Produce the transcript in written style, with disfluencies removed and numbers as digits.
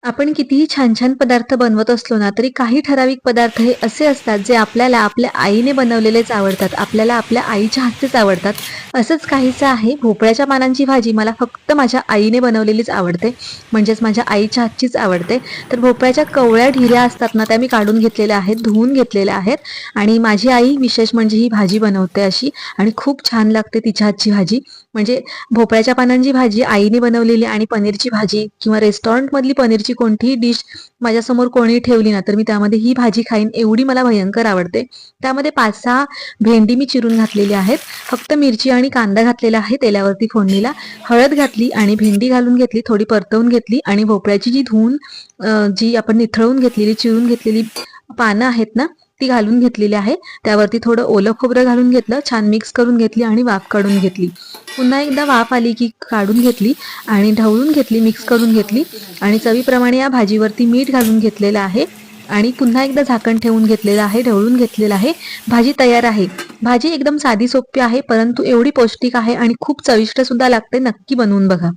आपण कितीही छान-छान पदार्थ बनवत असलो ना, तरी काही ठराविक पदार्थ हे असे असतात, जे आपल्याला आपल्या आईने बनवलेलेच आवडतात. आपल्याला आपल्या आईच्या हातचेच आवडतात. असंच काहीसं आहे. भोपळ्याच्या पानांची भाजी मला फक्त माझ्या आईने बनवलेलीच आवडते. म्हणजेच माझ्या आईच्या हातचीच आवडते. तर भोपळ्याच्या कवळ्या ढिऱ्या असतात ना, त्या मी काढून घेतलेल्या आहेत, धुवून घेतलेल्या आहेत आणि माझी आई विशेष म्हणजे ही भाजी बनवते अशी आणि खूप छान लागते तिच्या हातची भाजी. म्हणजे भोपळ्याच्या पानांची भाजी आईने बनवलेली आणि पनीरची भाजी किंवा रेस्टॉरंटमधली पनीरची कोणतीही डिश माझ्यासमोर कोणी ठेवली ना, तर मी त्यामध्ये ही भाजी खाईन एवढी मला भयंकर आवडते. त्यामध्ये 5-6 भेंडी मी चिरून घातलेली आहेत. फक्त मिरची आणि कांदा घातलेला आहे तेलावरती फोडणीला. हळद घातली आणि भेंडी घालून घेतली, थोडी परतवून घेतली आणि भोपळ्याची जी धुवून जी आपण निथळून घेतलेली, चिरून घेतलेली पानं आहेत ना, ती घालून घेतलेली आहे. त्यावरती थोडं ओलं खोबरं घालून घेतलं, छान मिक्स करून घेतली आणि वाफ काढून घेतली. पुन्हा एकदा वाफ आली की काढून घेतली आणि ढवळून घेतली, मिक्स करून घेतली आणि चवीप्रमाणे या भाजीवरती मीठ घालून घेतलेलं आहे आणि पुन्हा एकदा झाकण ठेवून घेतलेलं आहे, ढवळून घेतलेलं आहे. भाजी तयार आहे. भाजी एकदम साधी सोपी आहे, परंतु एवढी पौष्टिक आहे आणि खूप चविष्ट सुद्धा लागते. नक्की बनवून बघा.